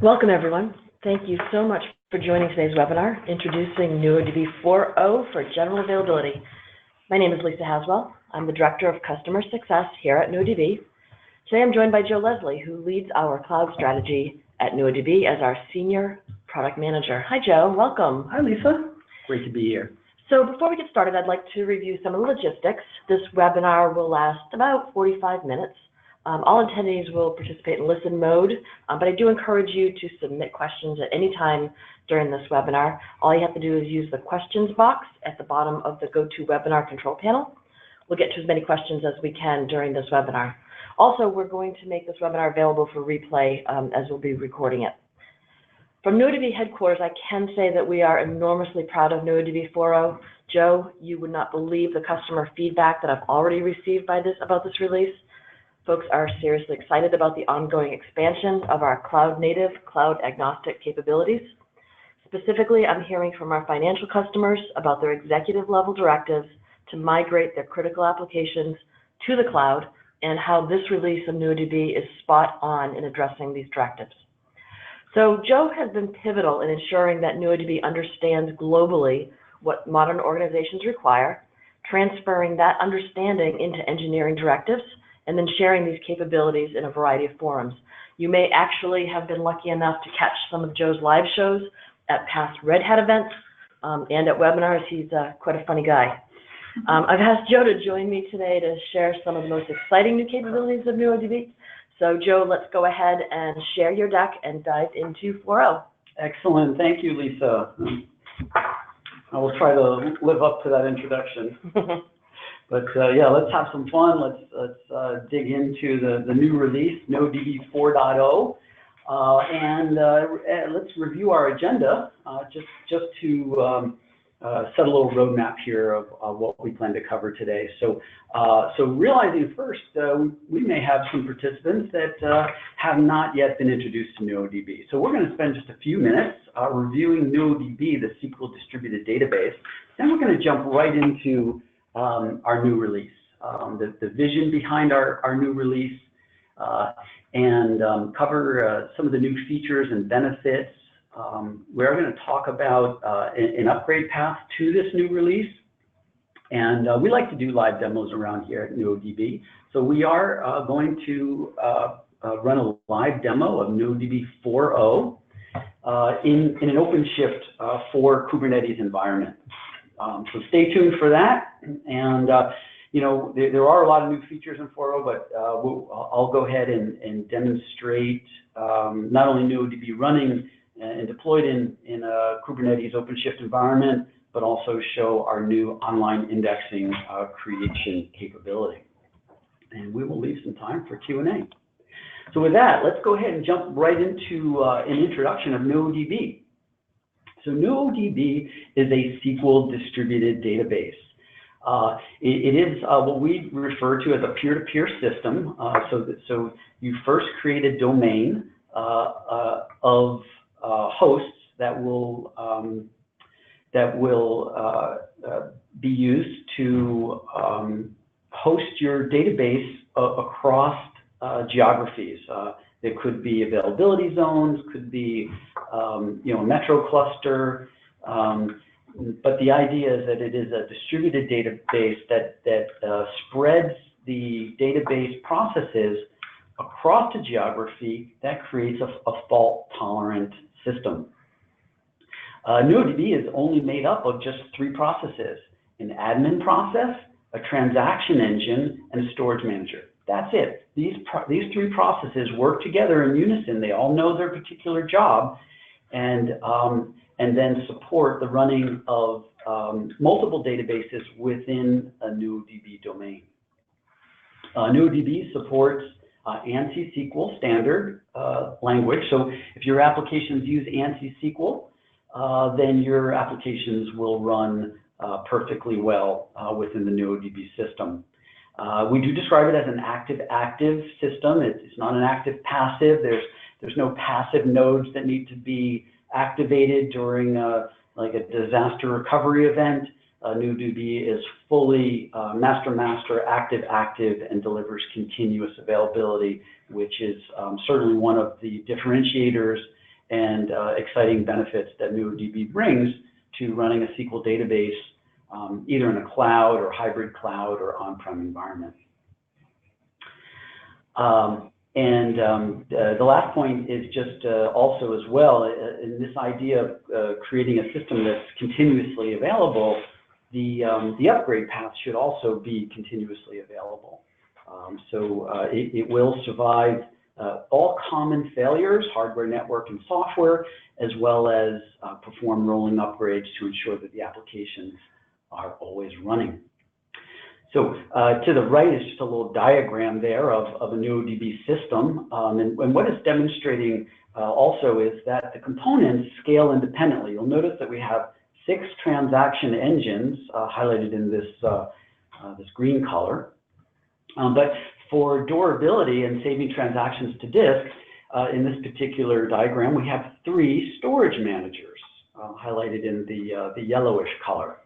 Welcome, everyone. Thank you so much for joining today's webinar, introducing NuoDB 4.0 for general availability. My name is Lisa Haswell. I'm the Director of Customer Success here at NuoDB. Today I'm joined by Joe Leslie, who leads our cloud strategy at NuoDB as our Senior Product Manager. Hi, Joe. Welcome. Hi, Lisa. Great to be here. So before we get started, I'd like to review some of the logistics. This webinar will last about 45 minutes. All attendees will participate in listen mode, but I do encourage you to submit questions at any time during this webinar. All you have to do is use the questions box at the bottom of the GoToWebinar control panel. We'll get to as many questions as we can during this webinar. Also, we're going to make this webinar available for replay as we'll be recording it. From NuoDB headquarters, I can say that we are enormously proud of NuoDB 4.0. Joe, you would not believe the customer feedback that I've already received about this release. Folks are seriously excited about the ongoing expansion of our cloud-native, cloud-agnostic capabilities. Specifically, I'm hearing from our financial customers about their executive-level directives to migrate their critical applications to the cloud and how this release of NuoDB is spot on in addressing these directives. So Joe has been pivotal in ensuring that NuoDB understands globally what modern organizations require, transferring that understanding into engineering directives, and then sharing these capabilities in a variety of forums. You may actually have been lucky enough to catch some of Joe's live shows at past Red Hat events and at webinars. He's quite a funny guy. I've asked Joe to join me today to share some of the most exciting new capabilities of NuoDB. So Joe, let's go ahead and share your deck and dive into 4.0. Excellent. Thank you, Lisa. I will try to live up to that introduction. But yeah, let's have some fun. Let's dig into the new release, NuoDB 4.0, and let's review our agenda just to set a little roadmap here of what we plan to cover today. So realizing first, we may have some participants that have not yet been introduced to NuoDB. So we're going to spend just a few minutes reviewing NuoDB, the SQL distributed database. Then we're going to jump right into our new release, the vision behind our new release, and cover some of the new features and benefits. We're going to talk about an upgrade path to this new release, and we like to do live demos around here at NuoDB. So we are going to run a live demo of NuoDB 4.0 in an OpenShift for Kubernetes environment. So stay tuned for that. And you know, there are a lot of new features in 4.0, but I'll go ahead and demonstrate not only NuoDB running and deployed in a Kubernetes OpenShift environment, but also show our new online indexing creation capability. And we will leave some time for Q&A. So with that, let's go ahead and jump right into an introduction of NuoDB. So NuoDB is a SQL distributed database. It is what we refer to as a peer-to-peer system. So you first create a domain of hosts that will be used to host your database across geographies. There could be availability zones, could be you know, a metro cluster, but the idea is that it is a distributed database that spreads the database processes across the geography that creates a fault-tolerant system. NuoDB is only made up of just 3 processes: an admin process, a transaction engine, and a storage manager. That's it. These 3 processes work together in unison. They all know their particular job, and then support the running of multiple databases within a NuoDB domain. NuoDB supports ANSI SQL standard language. So if your applications use ANSI SQL, then your applications will run perfectly well within the NuoDB system. We do describe it as an active-active system. It's not an active-passive. There's no passive nodes that need to be activated during like a disaster recovery event. NuoDB is fully master-master, active-active, and delivers continuous availability, which is certainly one of the differentiators and exciting benefits that NuoDB brings to running a SQL database either in a cloud or hybrid cloud or on-prem environment. The last point is just also as well, in this idea of creating a system that's continuously available, the upgrade path should also be continuously available. It will survive all common failures, hardware, network, and software, as well as perform rolling upgrades to ensure that the applications are always running. So to the right is just a little diagram there of a NuoDB system. And what it's demonstrating also is that the components scale independently. You'll notice that we have 6 transaction engines highlighted in this, this green color. But for durability and saving transactions to disk, in this particular diagram, we have 3 storage managers highlighted in the yellowish color.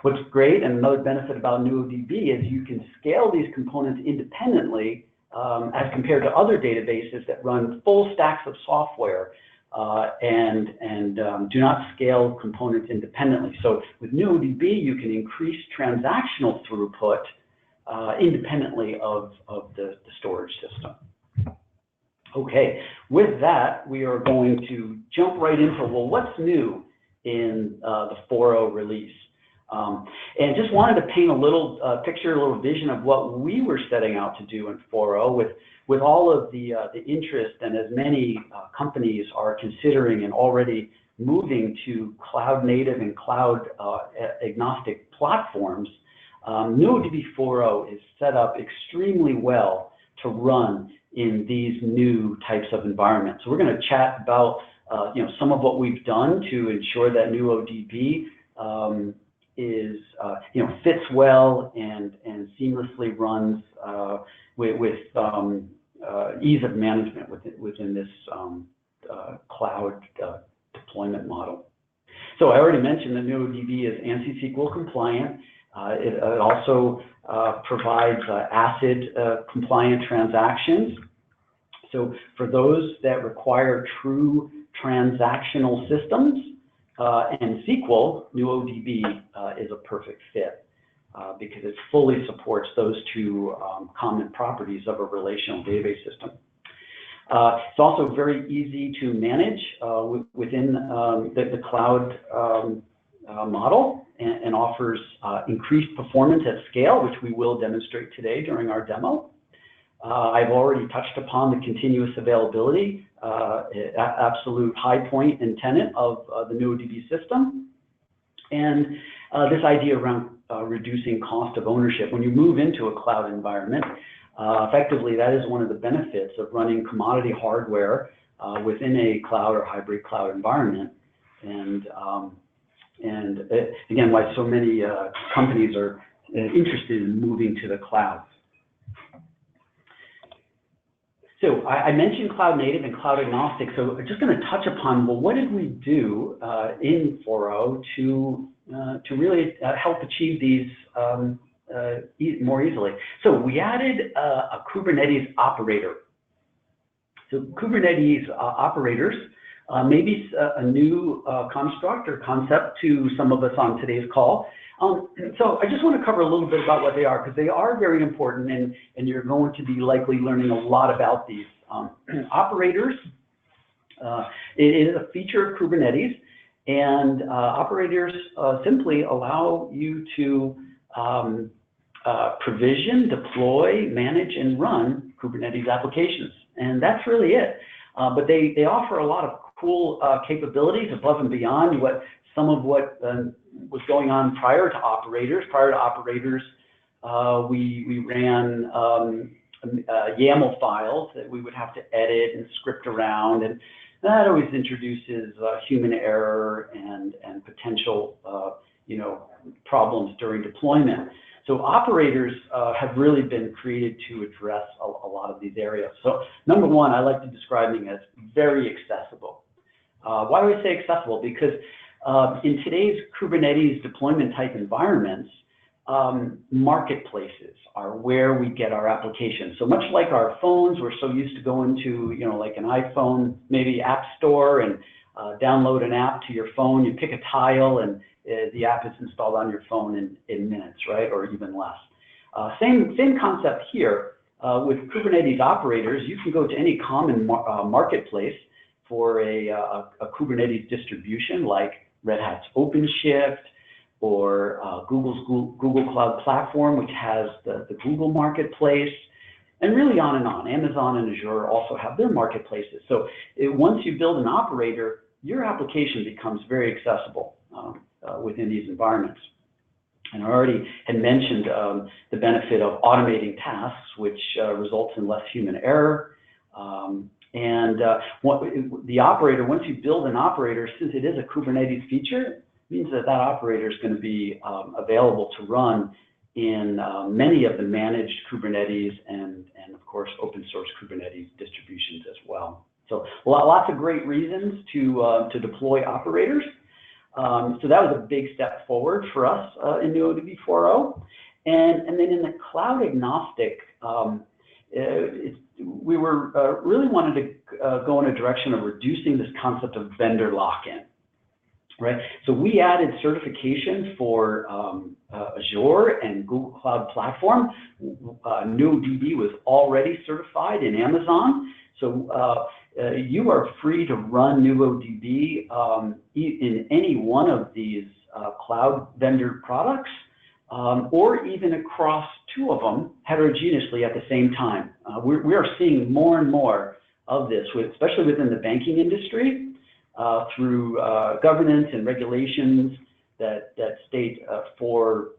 What's great, and another benefit about NuoDB, is you can scale these components independently as compared to other databases that run full stacks of software and do not scale components independently. So with NuoDB, you can increase transactional throughput independently of the storage system. Okay, with that, we are going to jump right into, well, what's new in the 4.0 release? And just wanted to paint a little picture, a little vision of what we were setting out to do in 4.0 with all of the interest, and as many companies are considering and already moving to cloud native and cloud agnostic platforms. NuoDB 4.0 is set up extremely well to run in these new types of environments. So we're going to chat about some of what we've done to ensure that NuoDB is fits well and seamlessly runs with ease of management within this cloud deployment model. So I already mentioned that NuoDB is ANSI SQL compliant. It also provides ACID compliant transactions. So for those that require true transactional systems and SQL, NuoDB is a perfect fit because it fully supports those 2 common properties of a relational database system. It's also very easy to manage within the cloud model and offers increased performance at scale, which we will demonstrate today during our demo. I've already touched upon the continuous availability, absolute high point and tenet of the NuoDB system, and this idea around reducing cost of ownership. When you move into a cloud environment, effectively that is one of the benefits of running commodity hardware within a cloud or hybrid cloud environment, and again, why so many companies are interested in moving to the cloud. So I mentioned cloud native and cloud agnostic, so I'm just going to touch upon, well, what did we do in 4.0 to really help achieve these more easily? So we added a Kubernetes operator. So Kubernetes operators may be a new construct or concept to some of us on today's call. So I just want to cover a little bit about what they are, because they are very important, and you're going to be likely learning a lot about these. Operators, it is a feature of Kubernetes, and operators simply allow you to provision, deploy, manage, and run Kubernetes applications. And that's really it. But they offer a lot of cool capabilities above and beyond some of what was going on prior to operators. Prior to operators, we ran YAML files that we would have to edit and script around, and that always introduces human error and potential problems during deployment. So operators have really been created to address a lot of these areas. So number one, I like to describe them as very accessible. Why do I say accessible? Because in today's Kubernetes deployment type environments, marketplaces are where we get our applications. So much like our phones, we're so used to going to, like an iPhone, maybe app store, and download an app to your phone. You pick a tile, and the app is installed on your phone in minutes, right, or even less. Same concept here. With Kubernetes operators, you can go to any common marketplace for a Kubernetes distribution like Red Hat's OpenShift, or Google's Google Cloud Platform, which has the Google Marketplace, and really on and on. Amazon and Azure also have their marketplaces. So once you build an operator, your application becomes very accessible within these environments. And I already had mentioned the benefit of automating tasks, which results in less human error. The operator, once you build an operator, since it is a Kubernetes feature, means that operator is going to be available to run in many of the managed Kubernetes and of course, open source Kubernetes distributions as well. So lots of great reasons to deploy operators. So that was a big step forward for us in NuoDB 4.0. And then in the cloud-agnostic, we were really wanted to go in a direction of reducing this concept of vendor lock-in. Right, so we added certification for Azure and Google Cloud Platform. NuoDB was already certified in Amazon, so you are free to run NuoDB in any one of these cloud vendor products, or even across two of them heterogeneously at the same time. We are seeing more and more of this, especially within the banking industry. Through governance and regulations that state for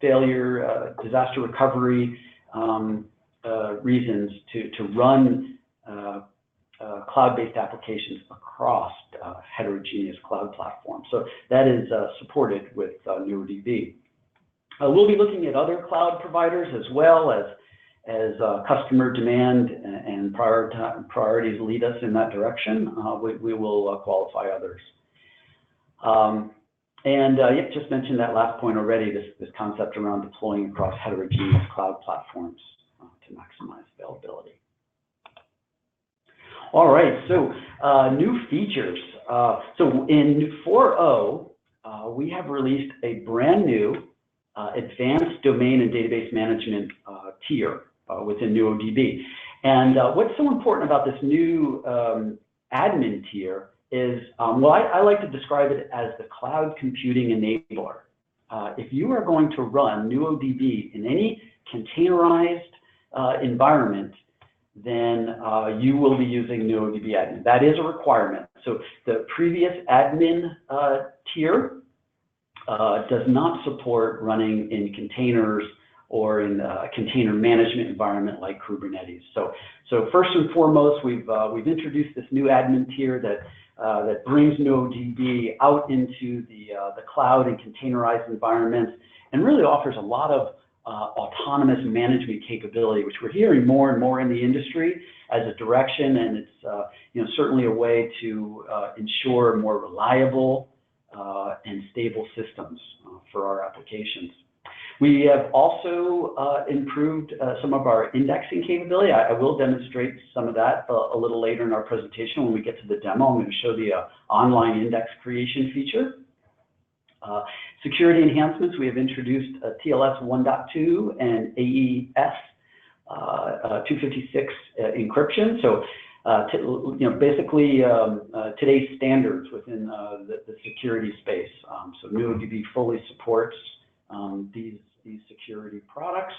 failure, disaster recovery reasons to run cloud-based applications across heterogeneous cloud platforms. So that is supported with NuoDB. We'll be looking at other cloud providers as well as customer demand and priorities lead us in that direction. We will qualify others. Yep, just mentioned that last point already, this concept around deploying across heterogeneous cloud platforms to maximize availability. All right, so new features. So in 4.0, we have released a brand new advanced domain and database management tier within NuoDB. And what's so important about this new admin tier is, well, I like to describe it as the cloud computing enabler. If you are going to run NuoDB in any containerized environment, then you will be using NuoDB admin. That is a requirement. So the previous admin tier does not support running in containers or in a container management environment like Kubernetes. So first and foremost, we've introduced this new admin tier that brings NuoDB out into the cloud and containerized environments, and really offers a lot of autonomous management capability, which we're hearing more and more in the industry as a direction, and it's certainly a way to ensure more reliable and stable systems for our applications. We have also improved some of our indexing capability. I will demonstrate some of that a little later in our presentation when we get to the demo. I'm going to show the online index creation feature. Security enhancements, we have introduced TLS 1.2 and AES 256 encryption. So basically today's standards within the security space. So NuoDB fully supports these security products.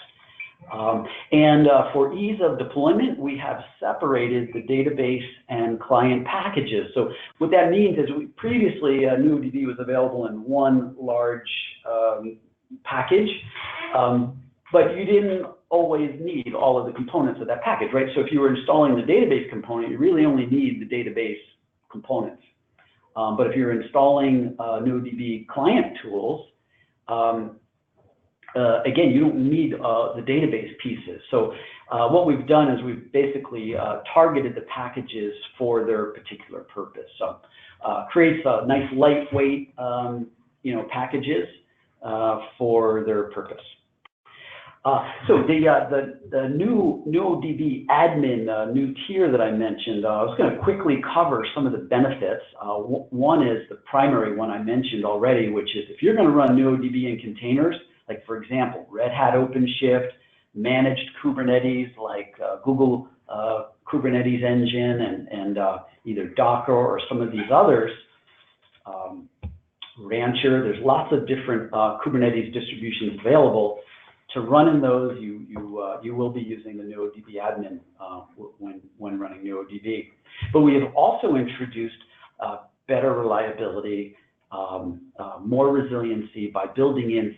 And for ease of deployment, we have separated the database and client packages. So what that means is previously NuoDB was available in one large package, but you didn't always need all of the components of that package, right? So if you were installing the database component, you really only need the database components. But if you're installing NuoDB client tools, again, you don't need the database pieces. So what we've done is we've basically targeted the packages for their particular purpose. So creates a nice lightweight, packages for their purpose. So the new NuoDB admin new tier that I mentioned, I was going to quickly cover some of the benefits. One is the primary one I mentioned already, which is if you're going to run NuoDB in containers, like for example, Red Hat OpenShift, managed Kubernetes like Google Kubernetes Engine and either Docker or some of these others, Rancher, there's lots of different Kubernetes distributions available. To run in those, you will be using the NuoDB admin when running NuoDB. But we have also introduced better reliability, more resiliency by building in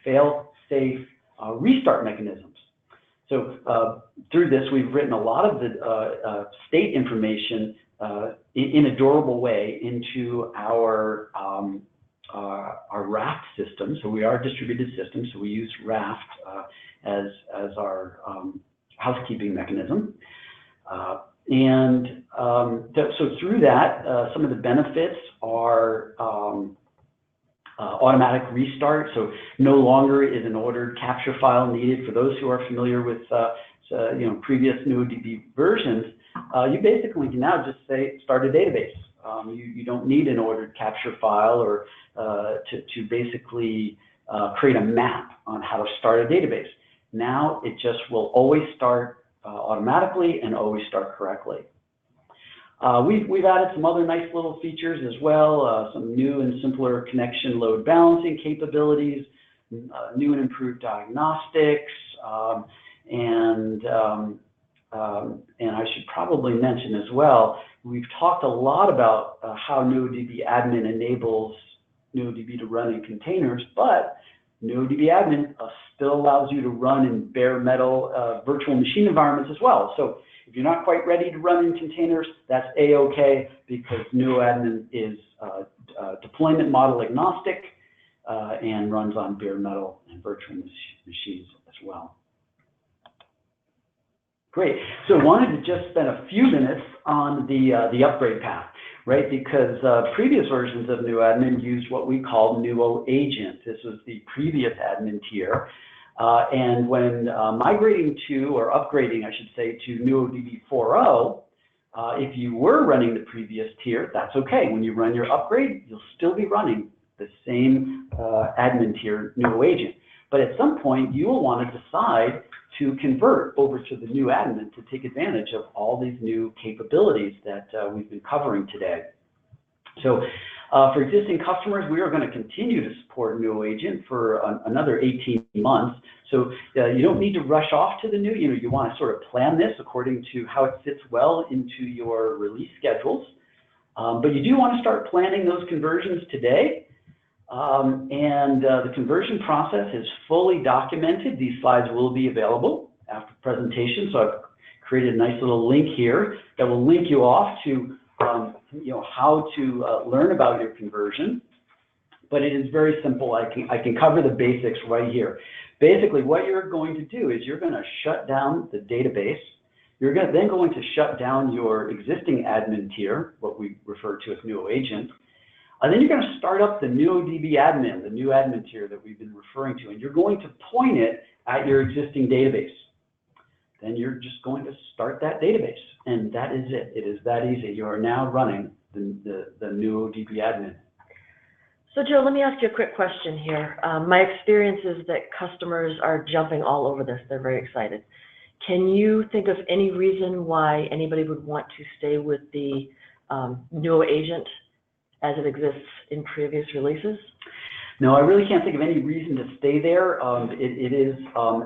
fail-safe restart mechanisms. So through this, we've written a lot of the state information in a durable way into our Raft system. So we are a distributed system, so we use Raft as our housekeeping mechanism. So through that, some of the benefits are automatic restart. So no longer is an ordered capture file needed. For those who are familiar with previous NuoDB versions, you basically can now just say start a database. You don't need an ordered capture file or to basically create a map on how to start a database. Now it just will always start automatically and always start correctly. We've added some other nice little features as well, some new and simpler connection load balancing capabilities, new and improved diagnostics, and I should probably mention as well, we've talked a lot about how NuoDB admin enables NuoDB to run in containers, but NuoDB admin still allows you to run in bare metal virtual machine environments as well. So if you're not quite ready to run in containers, that's A-OK, because NuoAdmin is deployment model agnostic and runs on bare metal and virtual machines as well. Great. So I wanted to just spend a few minutes on the upgrade path, right? Because previous versions of NuoAdmin used what we call NuoAgent. This was the previous admin tier. And when migrating to, or upgrading, I should say, to NuoDB 4.0, if you were running the previous tier, that's okay. When you run your upgrade, you'll still be running the same admin tier, NuoAgent. But at some point, you will want to decide to convert over to the new admin to take advantage of all these new capabilities that we've been covering today. So for existing customers, we are going to continue to support NuoAgent for another 18 months. So you don't need to rush off to the new. You want to sort of plan this according to how it fits well into your release schedules. But you do want to start planning those conversions today. The conversion process is fully documented. These slides will be available after the presentation. So I've created a nice little link here that will link you off to how to learn about your conversion. But it is very simple. I can cover the basics right here. Basically, what you're going to do is you're going to shut down the database. You're then going to shut down your existing admin tier, what we refer to as NuoAgent. And then you're going to start up the NuoDB admin, the new admin tier that we've been referring to, and you're going to point it at your existing database. Then you're just going to start that database, and that is it. It is that easy. You are now running the NuoDB admin. So Joe, let me ask you a quick question here. My experience is that customers are jumping all over this. They're very excited. Can you think of any reason why anybody would want to stay with the NuoAgent as it exists in previous releases? No, I really can't think of any reason to stay there. It is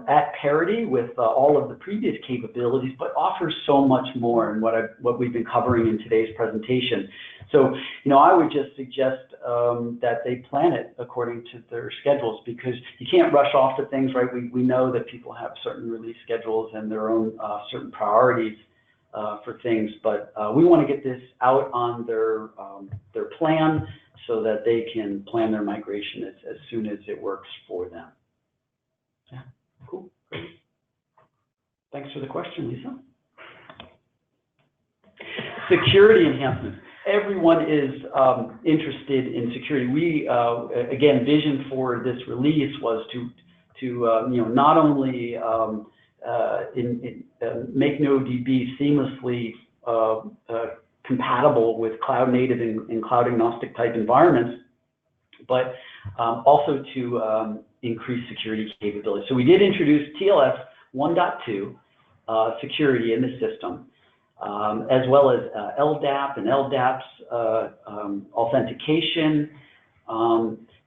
at parity with all of the previous capabilities, but offers so much more in what we've been covering in today's presentation. So, I would just suggest that they plan it according to their schedules, because you can't rush off to things, right? We know that people have certain release schedules and their own certain priorities for things, but we want to get this out on their plan so that they can plan their migration as soon as it works for them. Yeah, cool, great. Thanks for the question, Lisa. Security enhancements. everyone is interested in security. We, again, vision for this release was to not only make NuoDB seamlessly compatible with cloud native and cloud agnostic type environments, but also to increase security capability. So we did introduce TLS 1.2 security in the system, as well as LDAP and LDAP's authentication.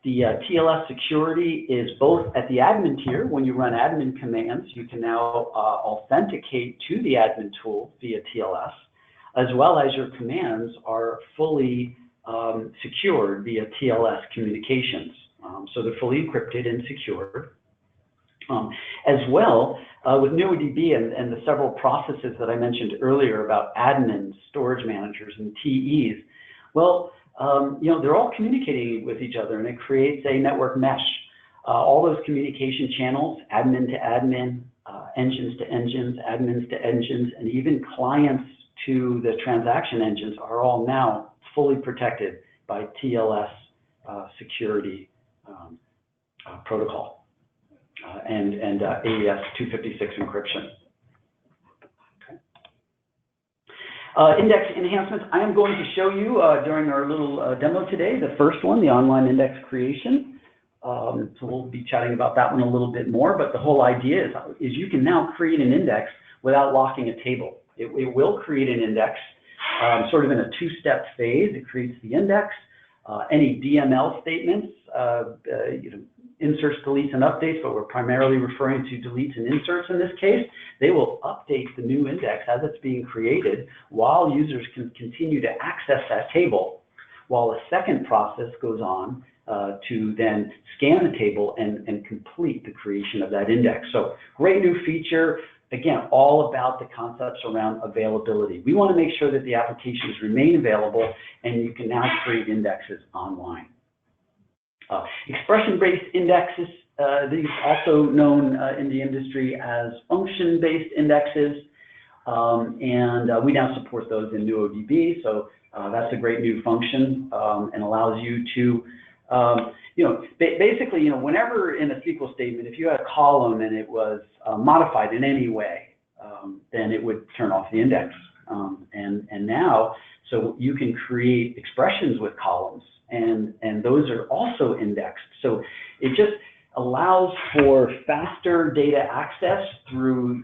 The TLS security is both at the admin tier. When you run admin commands, you can now authenticate to the admin tool via TLS, as well as your commands are fully secured via TLS communications. So they're fully encrypted and secured. As well, with NuoDB and the several processes that I mentioned earlier about admins, storage managers, and TEs, well, they're all communicating with each other, and it creates a network mesh. All those communication channels, admin to admin, engines to engines, admins to engines, and even clients to the transaction engines are all now fully protected by TLS security protocol and AES 256 encryption. Index enhancements. I am going to show you during our little demo today, the first one, the online index creation. So we'll be chatting about that one a little bit more, but the whole idea is you can now create an index without locking a table. It will create an index sort of in a two-step phase. It creates the index, any DML statements, inserts, deletes, and updates, but we're primarily referring to deletes and inserts in this case. They will update the new index as it's being created while users can continue to access that table, while a second process goes on to then scan the table and complete the creation of that index. So great new feature. Again, all about the concepts around availability. We want to make sure that the applications remain available and you can now create indexes online. Expression-based indexes, these also known in the industry as function-based indexes, and we now support those in NuoDB, so that's a great new function and allows you to, basically, whenever in a SQL statement, if you had a column and it was modified in any way, then it would turn off the index. And now, so you can create expressions with columns, and those are also indexed. So it just allows for faster data access through,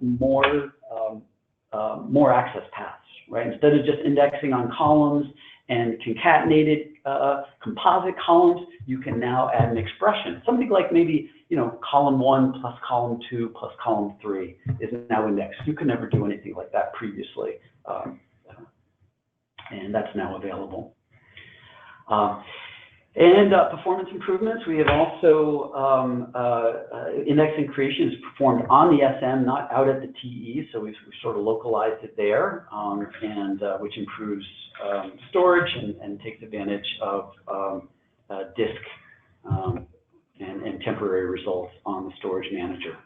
more access paths, right? Instead of just indexing on columns and concatenated composite columns, you can now add an expression. Something like maybe, column 1 plus column 2 plus column 3 is now indexed. You could never do anything like that previously, and that's now available. Performance improvements, we have also, indexing creation is performed on the SM, not out at the TE, so we've sort of localized it there, and which improves storage and takes advantage of disk and temporary results on the storage manager.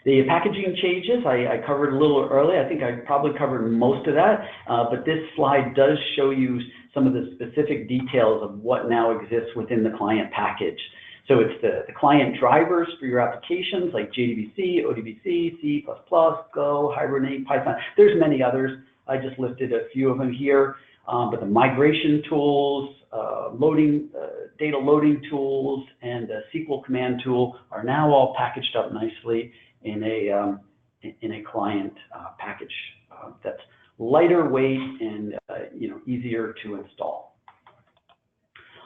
The packaging changes, I covered a little early. I think I probably covered most of that, but this slide does show you some of the specific details of what now exists within the client package. So it's the client drivers for your applications like JDBC, ODBC, C++, Go, Hibernate, Python. There's many others. I just listed a few of them here, but the migration tools, data loading tools, and the SQL command tool are now all packaged up nicely in a client package that's lighter weight and easier to install.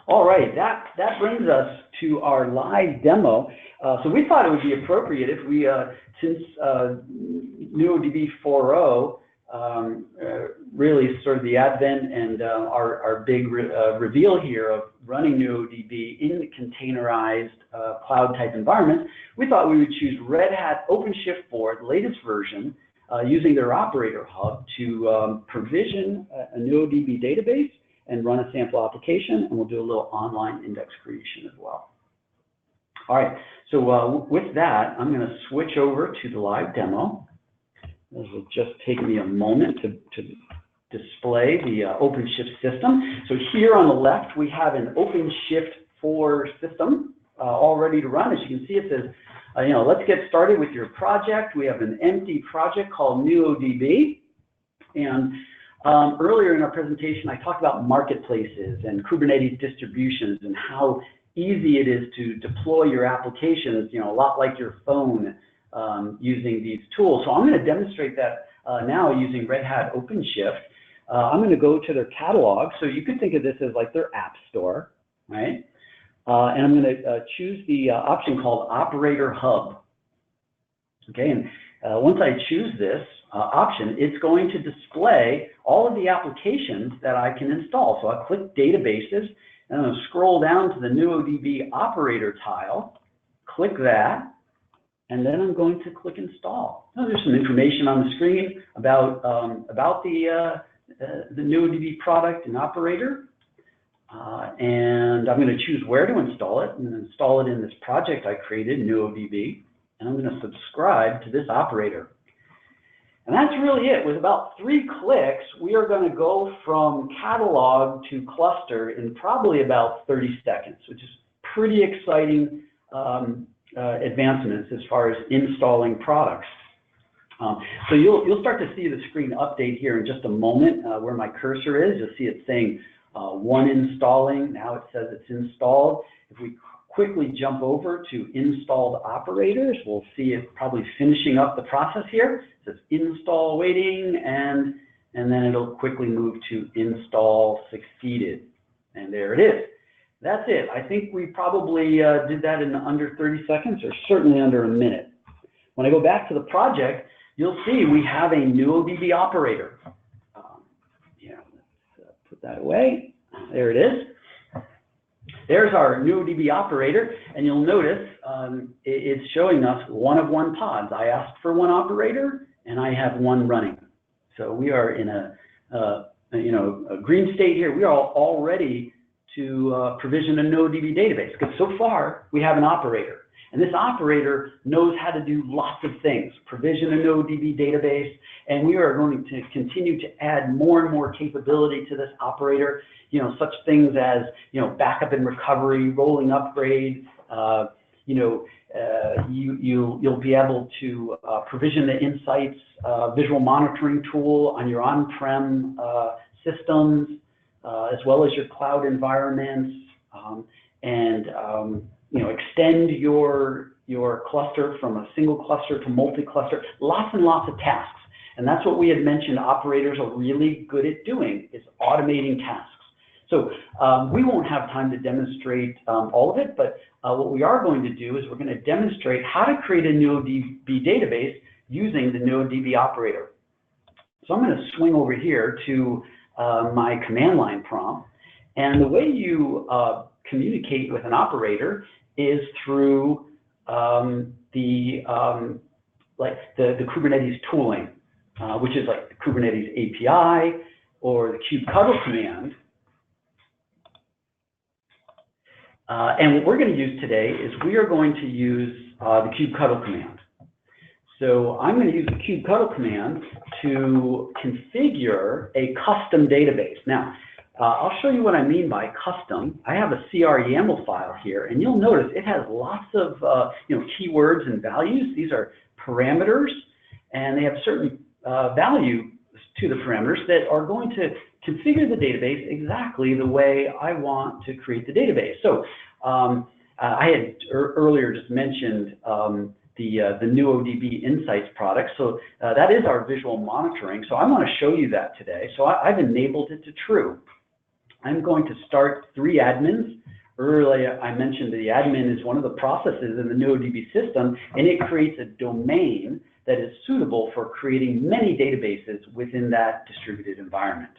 All right, that brings us to our live demo. So we thought it would be appropriate if we, since NuoDB 4.0 really sort of the advent and our big reveal here of running NuoDB in the containerized cloud type environment, we thought we would choose Red Hat OpenShift 4, the latest version, using their operator hub to provision a NuoDB database and run a sample application, and we'll do a little online index creation as well. All right, so with that, I'm going to switch over to the live demo. This will just take me a moment to display the OpenShift system. So here on the left, we have an OpenShift 4 system all ready to run. As you can see, it says, let's get started with your project. We have an empty project called NuoDB. And earlier in our presentation, I talked about marketplaces and Kubernetes distributions and how easy it is to deploy your applications, a lot like your phone using these tools. So I'm going to demonstrate that now using Red Hat OpenShift. I'm going to go to their catalog. So you could think of this as like their app store, right? And I'm going to choose the option called Operator Hub. Okay, and once I choose this option, it's going to display all of the applications that I can install. So I'll click Databases, and I'm going to scroll down to the NuoDB Operator tile, click that, and then I'm going to click Install. Now, there's some information on the screen about the NuoDB product and operator. And I'm going to choose where to install it. I'm going to install it in this project I created, NuoDB, and I'm going to subscribe to this operator. And that's really it. With about 3 clicks, we are going to go from catalog to cluster in probably about 30 seconds, which is pretty exciting advancements as far as installing products. So you'll start to see the screen update here in just a moment where my cursor is. You'll see it saying 1 installing. Now it says it's installed. If we quickly jump over to installed operators, we'll see it probably finishing up the process here. It says install waiting, and then it'll quickly move to install succeeded. And there it is. That's it. I think we probably did that in under 30 seconds, or certainly under a minute. When I go back to the project, you'll see we have a NuoDB operator. Let's put that away. There it is. There's our NuoDB operator, and you'll notice it's showing us 1 of 1 pods. I asked for 1 operator, and I have 1 running. So we are in a green state here. We are all ready to provision a NuoDB database, because so far we have an operator. And this operator knows how to do lots of things, provision a NuoDB database, and we are going to continue to add more and more capability to this operator, such things as, backup and recovery, rolling upgrade, you'll be able to provision the Insights visual monitoring tool on your on-prem systems, as well as your cloud environments, extend your cluster from a single cluster to multi-cluster, lots and lots of tasks. And that's what we had mentioned operators are really good at doing, is automating tasks. So we won't have time to demonstrate all of it, but what we are going to do is we're going to demonstrate how to create a NuoDB database using the NuoDB operator. So I'm going to swing over here to my command line prompt. And the way you communicate with an operator is through the Kubernetes tooling, which is like the Kubernetes API or the kubectl command. And what we're going to use today is we are going to use the kubectl command. So I'm going to use the kubectl command to configure a custom database. Now, I'll show you what I mean by custom. I have a CR YAML file here, and you'll notice it has lots of keywords and values. These are parameters, and they have certain value to the parameters that are going to configure the database exactly the way I want to create the database. So I had earlier just mentioned the NuoDB Insights product. So that is our visual monitoring. So I want to show you that today. So I've enabled it to true. I'm going to start 3 admins. Earlier, I mentioned the admin is one of the processes in the NuoDB system, and it creates a domain that is suitable for creating many databases within that distributed environment.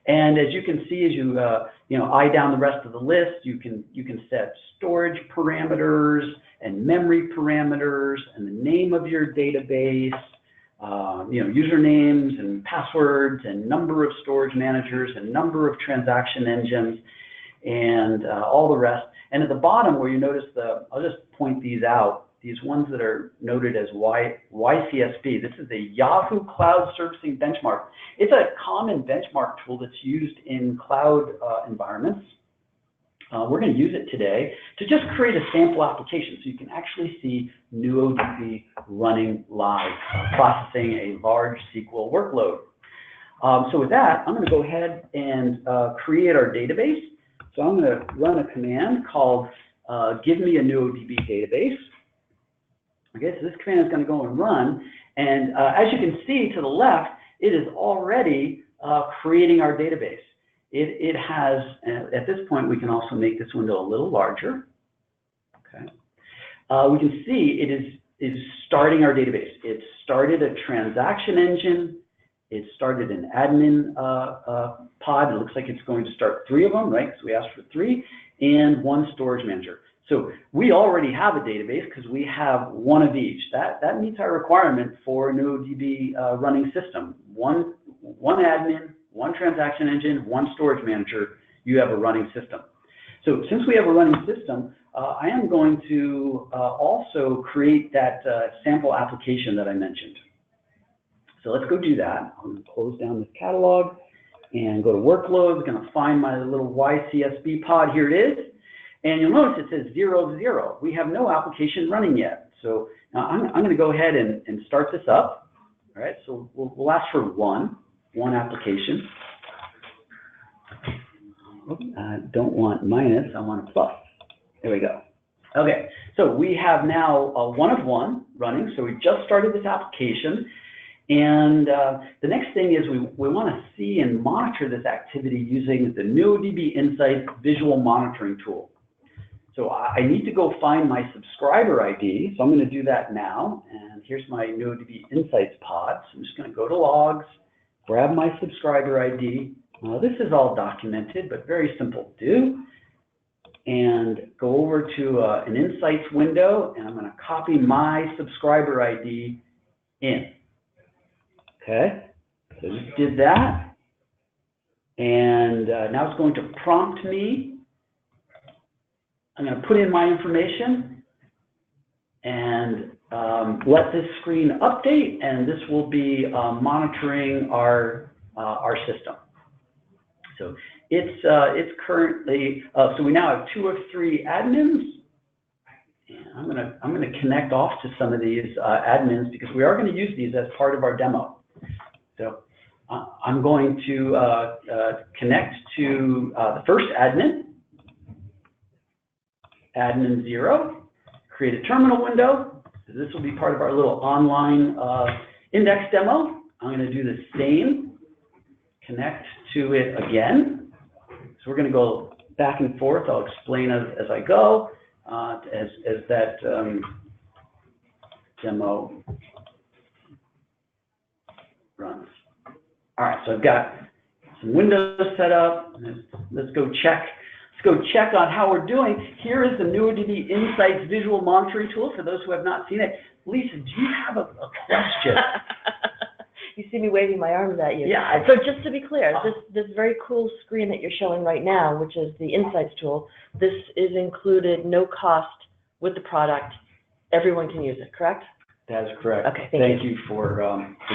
And as you can see, as you eye down the rest of the list, you can set storage parameters and memory parameters and the name of your database, usernames and passwords and number of storage managers and number of transaction engines and all the rest. And at the bottom where you notice I'll just point these out, these ones that are noted as YCSB. This is the Yahoo Cloud Servicing Benchmark. It's a common benchmark tool that's used in cloud environments. We're going to use it today to just create a sample application so you can actually see NuoDB running live, processing a large SQL workload. So with that, I'm going to go ahead and create our database. So I'm going to run a command called give me a NuoDB database. Okay, so this command is going to go and run. And as you can see to the left, it is already creating our database. It has, at this point, we can also make this window a little larger. Okay. We can see it is starting our database. It started a transaction engine. It started an admin pod. It looks like it's going to start 3 of them, right? Because we asked for 3, and 1 storage manager. So we already have a database because we have 1 of each. That meets our requirement for a NuoDB running system. One admin, 1 transaction engine, 1 storage manager, you have a running system. So since we have a running system, I am going to also create that sample application that I mentioned. So let's go do that. I'm going to close down this catalog and go to workloads. I'm going to find my little YCSB pod. Here it is. And you'll notice it says 0 of 0. We have no application running yet. So now I'm going to go ahead and start this up. All right, so we'll ask for one application. I don't want minus, I want a plus. There we go. Okay, so we have now a 1 of 1 running. So we just started this application. And the next thing is we want to see and monitor this activity using the NuoDB Insights visual monitoring tool. So I need to go find my subscriber ID. So I'm going to do that now. And here's my NuoDB Insights pod. So I'm just going to go to logs, grab my subscriber ID. Now this is all documented, but very simple to do. And go over to an Insights window, and I'm going to copy my subscriber ID in. Okay, so just did that. And now it's going to prompt me. I'm going to put in my information and let this screen update, and this will be monitoring our system. So it's currently so we now have 2 of 3 admins. And I'm gonna connect off to some of these admins because we are going to use these as part of our demo. So I'm going to connect to the first admin, admin 0, create a terminal window. This will be part of our little online index demo. I'm going to do the same, connect to it again. So we're going to go back and forth. I'll explain as I go as that demo runs. All right, so I've got some windows set up. Let's go check. Let's go check on how we're doing. Here is the NuoDB Insights visual monitoring tool for those who have not seen it. Lisa, do you have a question? You see me waving my arms at you. Yeah. So just to be clear, this very cool screen that you're showing right now, which is the Insights tool, this is included, no cost with the product. Everyone can use it, correct? That is correct. Okay, thank you for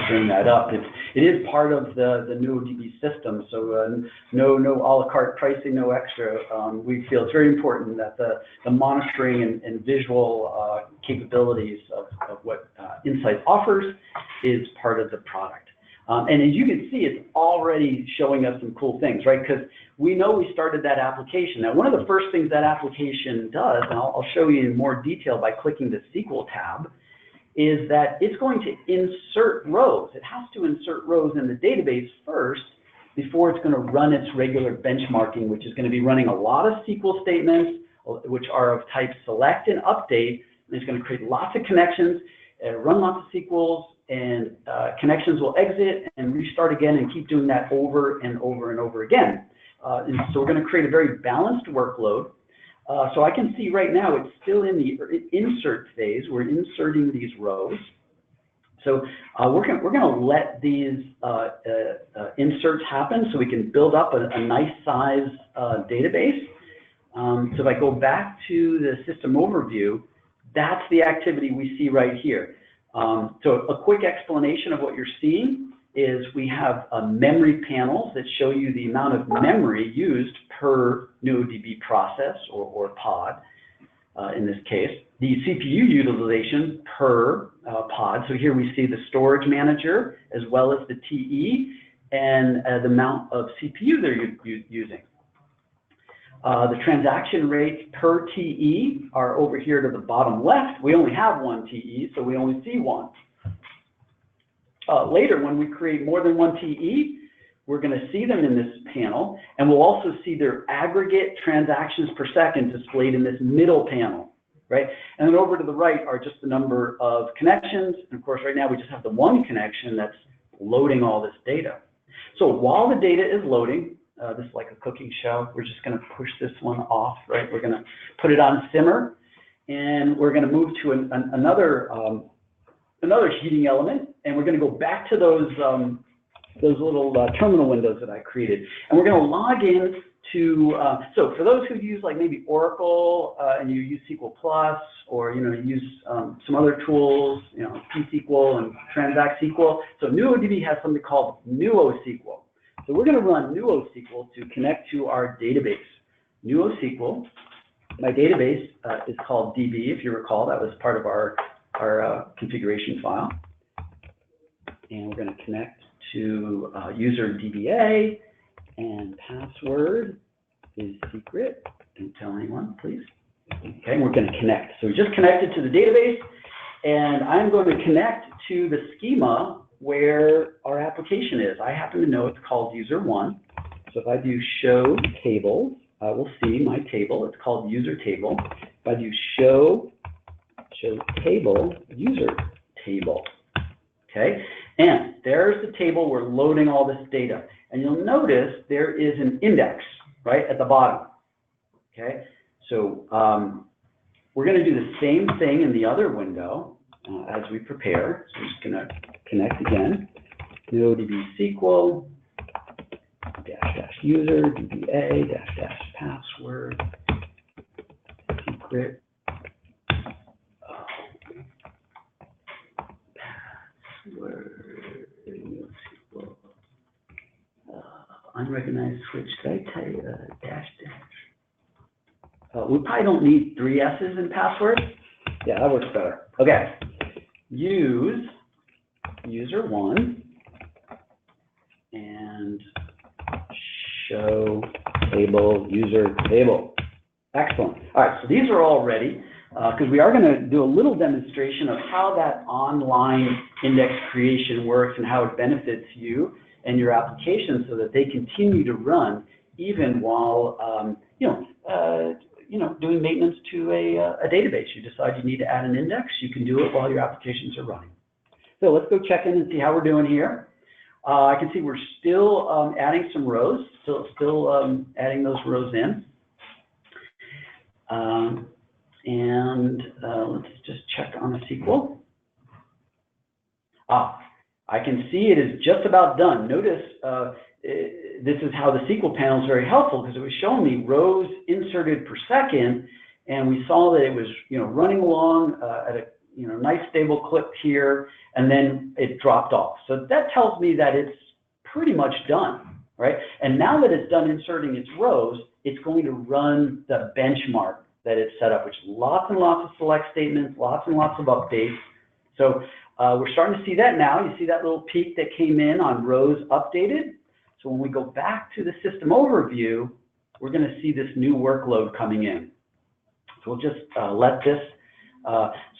bringing that up. It is part of the NuoDB system, so no a la carte pricing, no extra. We feel it's very important that the monitoring and visual capabilities of what Insights offers is part of the product. And as you can see, it's already showing us some cool things, right? Because we know we started that application. Now, one of the first things that application does, and I'll show you in more detail by clicking the SQL tab, is that it's going to insert rows. It has to insert rows in the database first before it's going to run its regular benchmarking, which is going to be running a lot of SQL statements, which are of type select and update. And it's going to create lots of connections, run lots of SQLs, and connections will exit and restart again and keep doing that over and over and over again. And so we're going to create a very balanced workload. So I can see right now it's still in the insert phase. We're inserting these rows. So we're going to let these inserts happen so we can build up a nice size database. So if I go back to the system overview, That's the activity we see right here. So a quick explanation of what you're seeing is we have memory panels that show you the amount of memory used per NuoDB process or pod in this case. The CPU utilization per pod. So here we see the storage manager as well as the TE and the amount of CPU they're using. The transaction rates per TE are over here to the bottom left. We only have one TE, so we only see one. Later, when we create more than one TE, we're going to see them in this panel, and we'll also see their aggregate transactions per second displayed in this middle panel, right? And then over to the right are just the number of connections. And of course, right now we just have the one connection that's loading all this data. So while the data is loading, this is like a cooking show. We're just going to push this one off, right? We're going to put it on simmer, and we're going to move to another heating element, and we're going to go back to those little terminal windows that I created, and we're going to log in to. So for those who use like maybe Oracle and you use SQL Plus, or you use some other tools, P-SQL and Transact SQL. So NuoDB has something called NuoSQL. So we're going to run NuoSQL to connect to our database. NuoSQL, my database is called DB, if you recall. That was part of our configuration file. And we're going to connect to user DBA, and password is secret. Don't tell anyone, please. Okay, and we're going to connect. So we just connected to the database, and I'm going to connect to the schema where our application is. I happen to know it's called user1. So if I do show tables, I will see my table. It's called user table. If I do show table, user table. Okay, and there's the table. We're loading all this data, and you'll notice there is an index right at the bottom. Okay, so we're going to do the same thing in the other window as we prepare. So I'm just going to connect again. NuoDB SQL -- user DBA -- password secret. Unrecognized switch. Could I tell you -- we probably don't need 3 S's in password. Yeah, that works better. Okay. Use user1 and show table user table. Excellent. All right, so these are all ready because we are going to do a little demonstration of how that online index creation works and how it benefits you and your application so that they continue to run even while doing maintenance to a database. You decide you need to add an index, you can do it while your applications are running. So let's go check in and see how we're doing here. I can see we're still adding some rows, still adding those rows in. Let's just check on the SQL. I can see it is just about done. Notice this is how the SQL panel is very helpful because it was showing me rows inserted per second, and we saw that it was running along at a nice stable clip here, and then it dropped off. So that tells me that it's pretty much done, right? And now that it's done inserting its rows, it's going to run the benchmark that it's set up, which is lots and lots of select statements, lots and lots of updates. So we're starting to see that now. You see that little peak that came in on rows updated. So when we go back to the system overview, we're going to see this new workload coming in. So we'll just let this.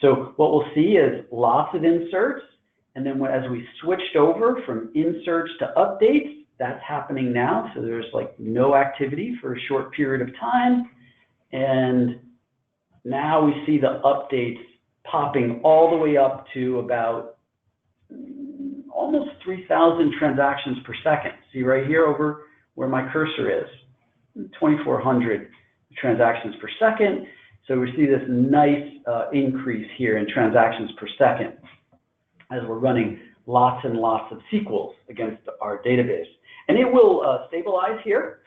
So what we'll see is lots of inserts. And then as we switched over from inserts to updates, that's happening now. So there's like no activity for a short period of time. And now we see the updates popping all the way up to about almost 3,000 transactions per second. See right here over where my cursor is, 2,400 transactions per second. So we see this nice increase here in transactions per second as we're running lots and lots of SQLs against our database. And it will stabilize here.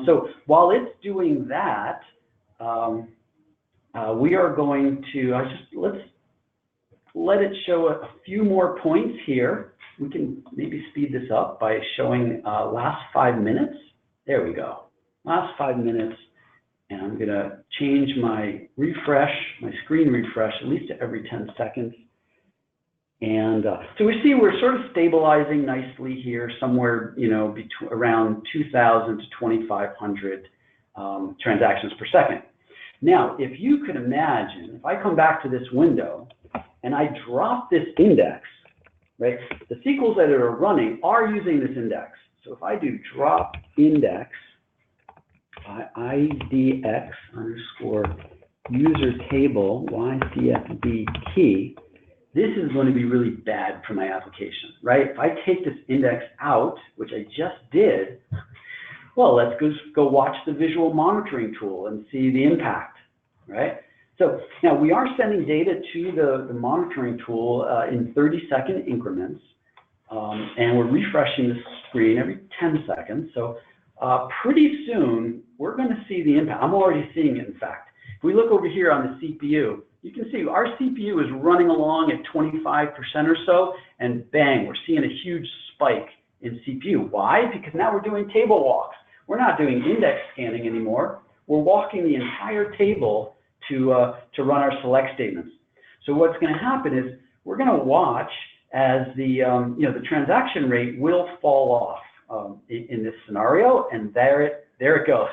So while it's doing that, we are going to, let's let it show a few more points here. We can maybe speed this up by showing last 5 minutes. There we go, last 5 minutes. And I'm gonna change my refresh, my screen refresh, at least to every 10 seconds. And so we see we're sort of stabilizing nicely here, somewhere, you know, between around 2,000 to 2,500 transactions per second. Now, if you could imagine, if I come back to this window and I drop this index, right? The SQLs that are running are using this index. So if I do drop index, IDX underscore user table YCFD key, this is going to be really bad for my application, right? If I take this index out, which I just did, well, let's go watch the visual monitoring tool and see the impact, right? So now we are sending data to the monitoring tool in 30-second increments, and we're refreshing the screen every 10 seconds. So pretty soon, we're going to see the impact. I'm already seeing it, in fact. If we look over here on the CPU, you can see our CPU is running along at 25% or so, and bang, we're seeing a huge spike in CPU. Why? Because now we're doing table walks. We're not doing index scanning anymore. We're walking the entire table to run our select statements. So what's going to happen is we're going to watch as the the transaction rate will fall off in this scenario, and there it goes.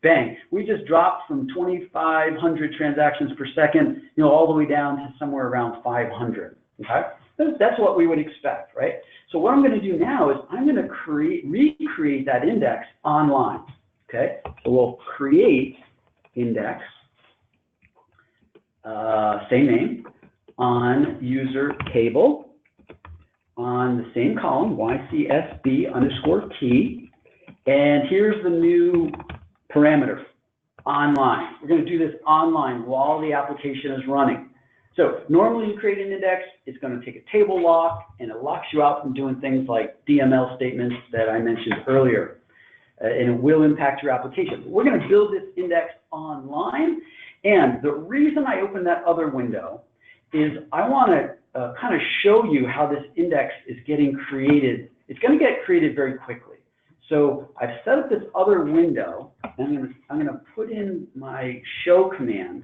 Bang! We just dropped from 2,500 transactions per second, all the way down to somewhere around 500. Okay, that's what we would expect, right? So what I'm going to do now is I'm going to recreate that index online. Okay, so we'll create index, same name, on user table, on the same column, YCSB underscore key, and here's the new parameter, online. We're going to do this online while the application is running. So normally you create an index, it's going to take a table lock, and it locks you out from doing things like DML statements that I mentioned earlier, and it will impact your application. We're going to build this index online, and the reason I opened that other window is I want to kind of show you how this index is getting created. It's going to get created very quickly. So I've set up this other window, and I'm going to put in my show command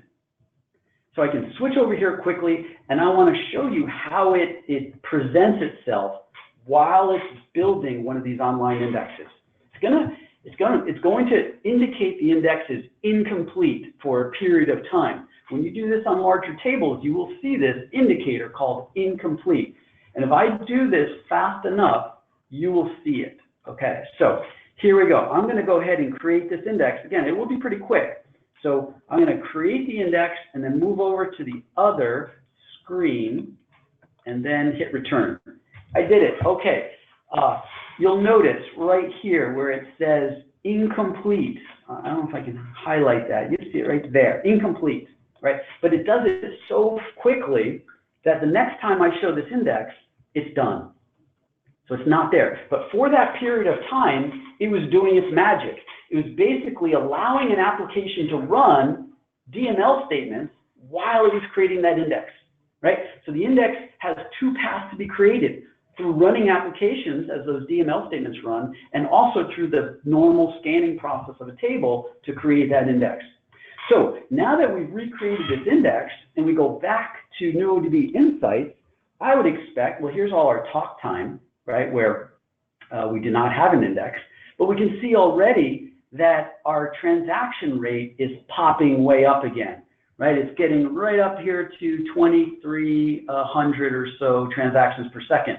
so I can switch over here quickly, and I want to show you how it presents itself while it's building one of these online indexes. It's going to indicate the index is incomplete for a period of time. When you do this on larger tables, you will see this indicator called incomplete. And if I do this fast enough, you will see it. Okay, so here we go. I'm going to go ahead and create this index. Again, it will be pretty quick. So I'm going to create the index and then move over to the other screen and then hit return. I did it. Okay. You'll notice right here where it says incomplete. I don't know if I can highlight that. You see it right there, incomplete, right? But it does it so quickly that the next time I show this index, it's done. So it's not there. But for that period of time, it was doing its magic. It was basically allowing an application to run DML statements while it was creating that index, right? So the index has two paths to be created, through running applications as those DML statements run, and also through the normal scanning process of a table to create that index. So now that we've recreated this index and we go back to NuoDB Insights, I would expect, well, here's all our talk time, right, where we did not have an index, but we can see already that our transaction rate is popping way up again, right? It's getting right up here to 2,300 or so transactions per second.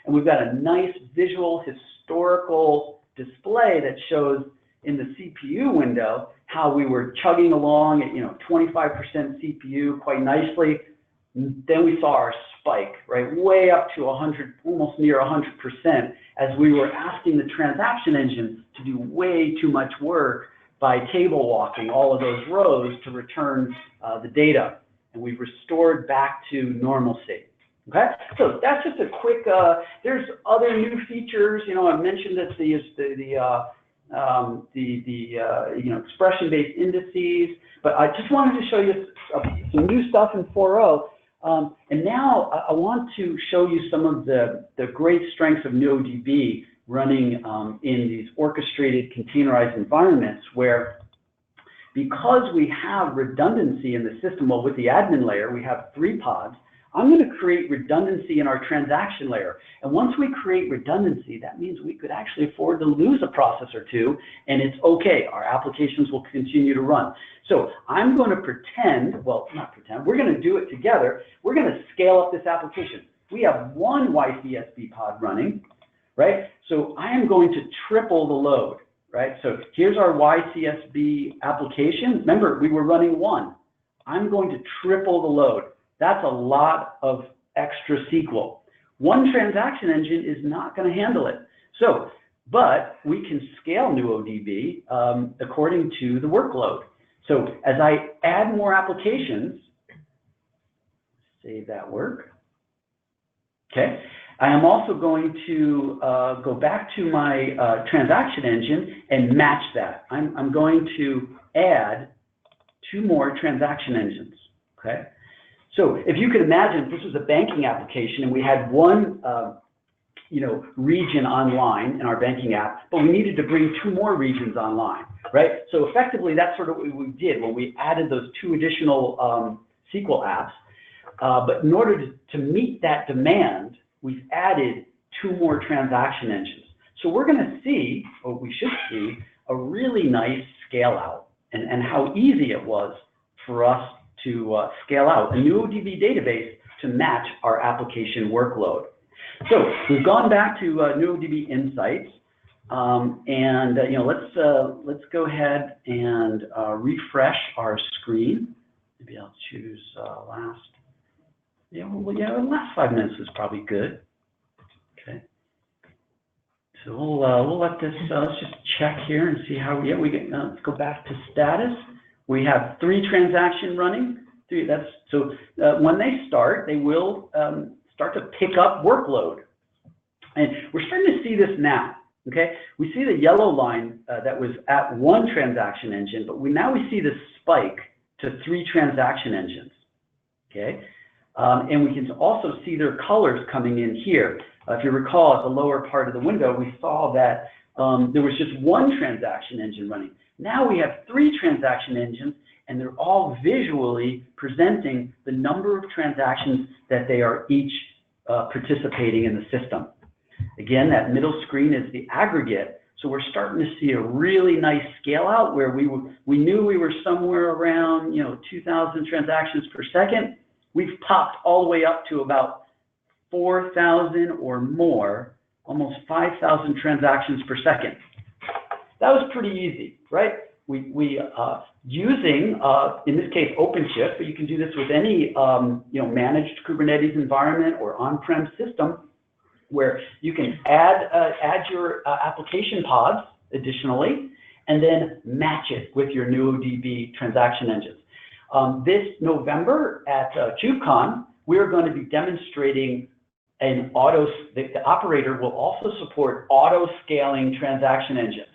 And we've got a nice visual historical display that shows in the CPU window how we were chugging along at 25% CPU quite nicely. Then we saw our spike, right, way up to 100, almost near 100%, as we were asking the transaction engine to do way too much work by table walking all of those rows to return the data. And we've restored back to normalcy. Okay, so that's just a quick. There's other new features. I mentioned that expression-based indices. But I just wanted to show you some new stuff in 4.0. And now I want to show you some of the great strengths of NuoDB running in these orchestrated containerized environments where, because we have redundancy in the system, well, with the admin layer, we have 3 pods. I'm going to create redundancy in our transaction layer. And once we create redundancy, that means we could actually afford to lose a process or two, and it's okay. Our applications will continue to run. So I'm going to pretend, well, not pretend, we're going to do it together. We're going to scale up this application. We have 1 YCSB pod running, right? So I am going to triple the load, right? So here's our YCSB application. Remember, we were running 1. I'm going to triple the load. That's a lot of extra SQL. 1 transaction engine is not going to handle it. So, but we can scale NuoDB according to the workload. So as I add more applications, save that work. Okay. I am also going to go back to my transaction engine and match that. I'm going to add 2 more transaction engines. Okay. So if you could imagine, if this was a banking application and we had 1 region online in our banking app, but we needed to bring 2 more regions online, right? So effectively, that's sort of what we did when we added those 2 additional SQL apps. But in order to meet that demand, we've added 2 more transaction engines. So we're going to see, or we should see, a really nice scale out and how easy it was for us to scale out a NuoDB database to match our application workload. So we've gone back to NuoDB Insights, let's go ahead and refresh our screen. Maybe I'll choose last. Last 5 minutes is probably good. Okay. So we'll let this. Let's just check here and see how we get. Let's go back to status. We have 3 transactions running. When they start, they will start to pick up workload. And we're starting to see this now, okay? We see the yellow line that was at 1 transaction engine, but now we see this spike to 3 transaction engines, okay? And we can also see their colors coming in here. If you recall, at the lower part of the window, we saw that there was just 1 transaction engine running. Now we have 3 transaction engines, and they're all visually presenting the number of transactions that they are each participating in the system. Again, that middle screen is the aggregate, so we're starting to see a really nice scale out where we knew we were somewhere around 2,000 transactions per second. We've popped all the way up to about 4,000 or more, almost 5,000 transactions per second. That was pretty easy, right? We using, in this case, OpenShift, but you can do this with any managed Kubernetes environment or on-prem system, where you can add your application pods additionally, and then match it with your NuoDB transaction engines. This November at KubeCon, we are going to be demonstrating the operator will also support auto-scaling transaction engines.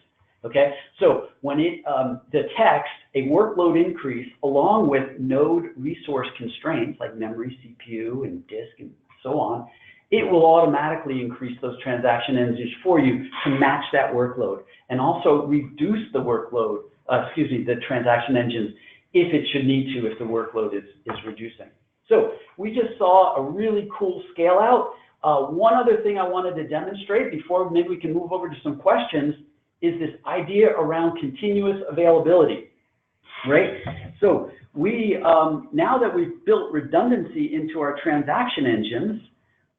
Okay, so when it detects a workload increase along with node resource constraints like memory, CPU, and disk, and so on, it will automatically increase those transaction engines for you to match that workload, and also reduce the workload, the transaction engines if it should need to, if the workload is reducing. So we just saw a really cool scale out. One other thing I wanted to demonstrate before maybe we can move over to some questions is this idea around continuous availability, right? So we, now that we've built redundancy into our transaction engines,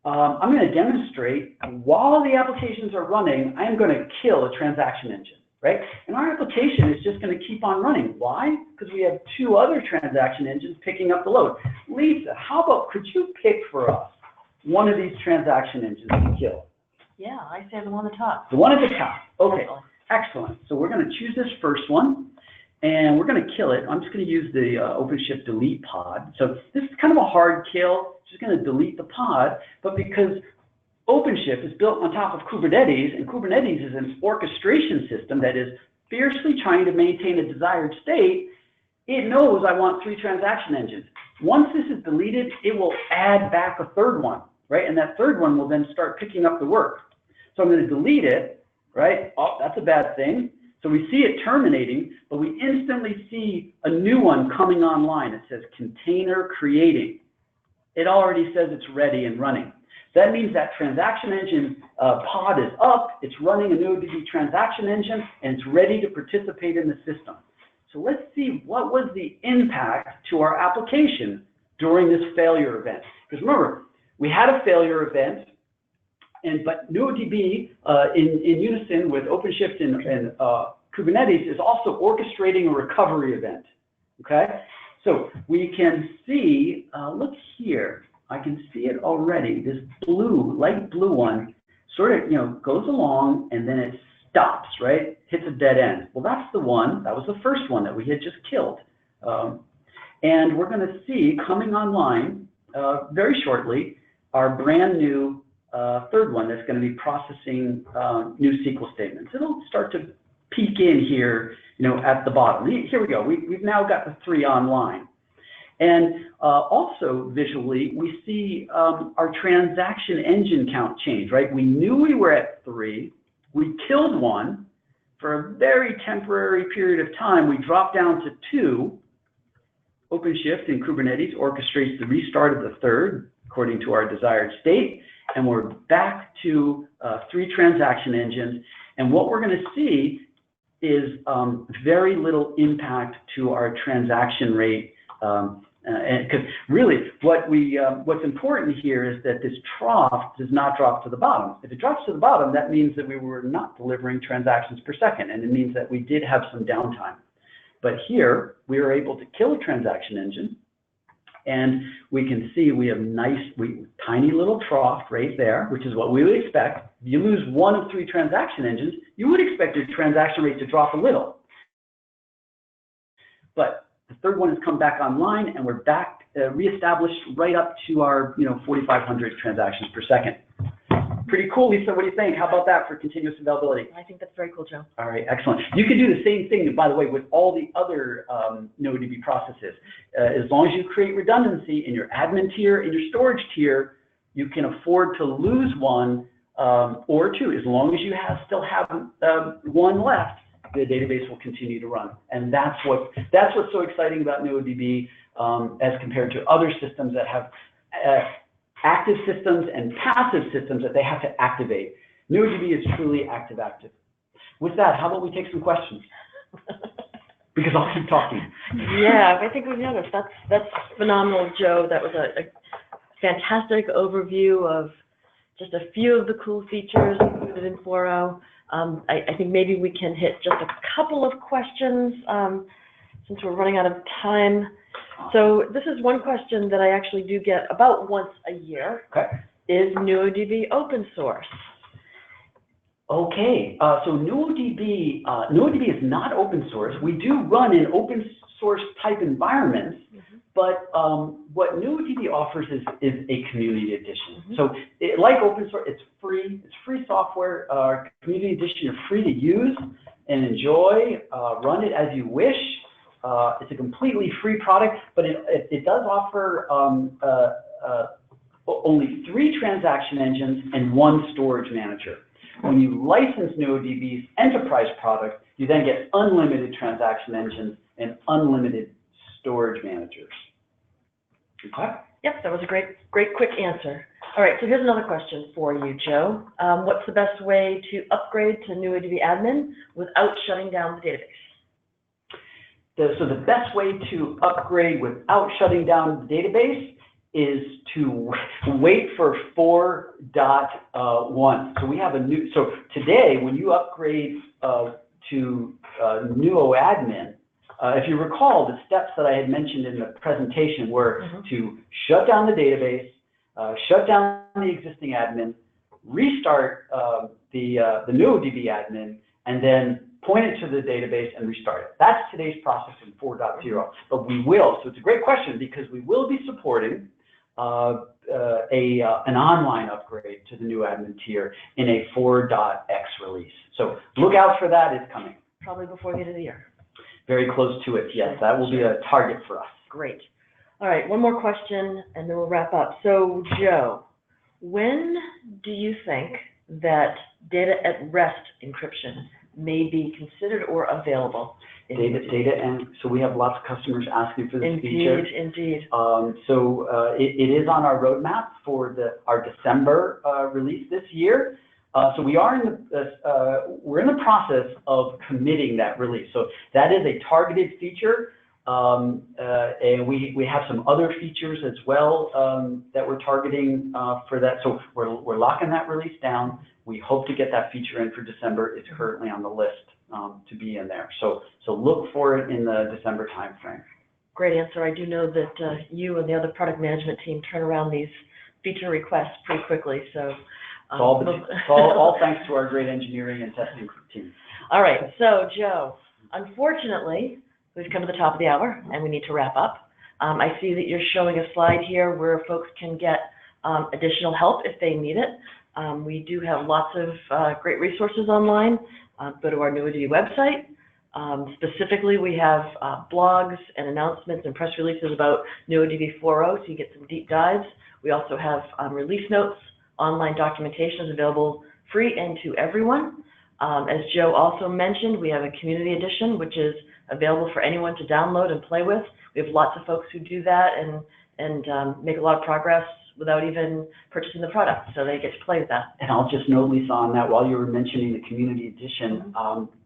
I'm going to demonstrate while the applications are running, I am going to kill a transaction engine, right? And our application is just going to keep on running. Why? Because we have 2 other transaction engines picking up the load. Lisa, how about, could you pick for us one of these transaction engines to kill? Yeah, I say the one at the top. The one at the top. Okay, excellent. So we're going to choose this first one, and we're going to kill it. I'm just going to use the OpenShift delete pod. So this is kind of a hard kill. Just going to delete the pod, but because OpenShift is built on top of Kubernetes, and Kubernetes is an orchestration system that is fiercely trying to maintain a desired state. It knows I want 3 transaction engines. Once this is deleted, it will add back a third one, right? And that third one will then start picking up the work. So I'm going to delete it, right? Oh, that's a bad thing. So we see it terminating, but we instantly see a new one coming online. It says container creating. It already says it's ready and running. That means that transaction engine pod is up, it's running a NuoDB transaction engine, and it's ready to participate in the system. So let's see what was the impact to our application during this failure event. Because remember, we had a failure event, but NuoDB in unison with OpenShift and Kubernetes is also orchestrating a recovery event. Okay, so we can see. Look here. I can see it already. This blue, light blue one, sort of goes along and then it stops. Right, hits a dead end. Well, that's the one. That was the first one that we had just killed, and we're going to see coming online very shortly our brand new third one that's going to be processing new SQL statements. It'll start to peek in here, at the bottom. Here we go. We've now got the 3 online. And also visually, we see our transaction engine count change, right? We knew we were at 3. We killed 1. For a very temporary period of time, we dropped down to 2. OpenShift and Kubernetes orchestrates the restart of the third according to our desired state. And we're back to 3 transaction engines. And what we're going to see is very little impact to our transaction rate. And because really what's important here is that this trough does not drop to the bottom. If it drops to the bottom, that means that we were not delivering transactions per second, and it means that we did have some downtime. But here, we were able to kill a transaction engine, and we can see we have tiny little trough right there, which is what we would expect. If you lose 1 of 3 transaction engines, you would expect your transaction rate to drop a little. But the third one has come back online, and we're back reestablished right up to our 4,500 transactions per second. Pretty cool, Lisa. What do you think? How about that for continuous availability? I think that's very cool, Joe. All right, excellent. You can do the same thing, by the way, with all the other NuoDB processes. As long as you create redundancy in your admin tier and your storage tier, you can afford to lose 1 or 2. As long as you still have 1 left, the database will continue to run. And that's what's so exciting about NuoDB as compared to other systems that have active systems and passive systems that they have to activate. NuoDB is truly active-active. With that, how about we take some questions? Because I'll keep talking. Yeah, I think we've noticed. That's phenomenal, Joe. That was a fantastic overview of just a few of the cool features included in 4.0. I think maybe we can hit just a couple of questions since we're running out of time. So this is one question that I actually do get about once a year. Okay. Is NuoDB open source? Okay, so NuoDB is not open source. We do run in open source type environments, but what NuoDB offers is a community edition. So like open source, it's free software. Community edition, you're free to use and enjoy, run it as you wish. It's a completely free product, but it does offer only 3 transaction engines and 1 storage manager. When you license NuoDB's enterprise product, you then get unlimited transaction engines and unlimited storage managers. Okay? Yep, that was a great quick answer. All right, so here's another question for you, Joe. What's the best way to upgrade to NuoDB Admin without shutting down the database? So the best way to upgrade without shutting down the database is to wait for 4.1. So we have so today when you upgrade to NuoAdmin, if you recall, the steps that I had mentioned in the presentation were to shut down the database, shut down the existing admin, restart the NuoDB admin, and then point it to the database and restart it. That's today's process in 4.0. But we will, so it's a great question because we will be supporting an online upgrade to the new admin tier in a 4.x release. So look out for that. It's coming. Probably before the end of the year. Very close to it, yes. That will be a target for us. Great. All right, one more question, and then we'll wrap up. So, Joe, when do you think that data at rest encryption may be considered or available? Data, and so we have lots of customers asking for this feature. Indeed. It is on our roadmap for our December release this year. So we are we're in the process of committing that release. So that is a targeted feature, and we have some other features as well that we're targeting for that. So we're locking that release down. We hope to get that feature in for December. It's currently on the list to be in there. So look for it in the December timeframe. Great answer. I do know that you and the other product management team turn around these feature requests pretty quickly. So all thanks to our great engineering and testing team. All right. So Joe, unfortunately, we've come to the top of the hour and we need to wrap up. I see that you're showing a slide here where folks can get additional help if they need it. We do have lots of great resources online. Go to our NuoDB website. Specifically, we have blogs and announcements and press releases about NuoDB 4.0, so you get some deep dives. We also have release notes, online documentation is available free and to everyone. As Joe also mentioned, we have a community edition, which is available for anyone to download and play with. We have lots of folks who do that and make a lot of progress without even purchasing the product, so they get to play with that. And I'll just note, Lisa, on that, while you were mentioning the community edition,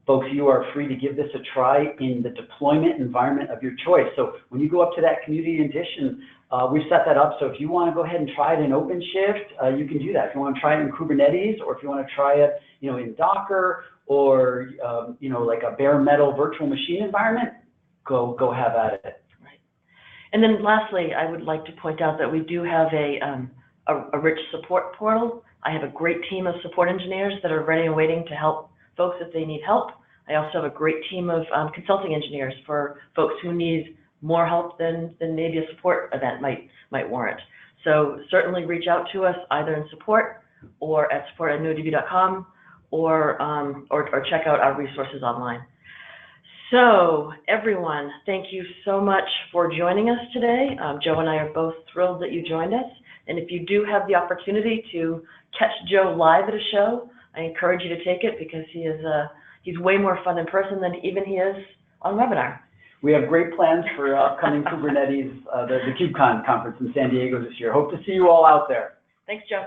folks, you are free to give this a try in the deployment environment of your choice. So when you go up to that community edition, we've set that up, so if you want to go ahead and try it in OpenShift, you can do that. If you want to try it in Kubernetes, or if you want to try it, in Docker, or like a bare metal virtual machine environment, go have at it. Right. And then lastly, I would like to point out that we do have a rich support portal. I have a great team of support engineers that are ready and waiting to help folks if they need help. I also have a great team of consulting engineers for folks who need more help than maybe a support event might warrant. So certainly reach out to us either in support or at support@nuodb.com or check out our resources online. So everyone, thank you so much for joining us today. Joe and I are both thrilled that you joined us. And if you do have the opportunity to catch Joe live at a show, I encourage you to take it because he's way more fun in person than even he is on webinar. We have great plans for upcoming Kubernetes, the KubeCon conference in San Diego this year. Hope to see you all out there. Thanks, Joe.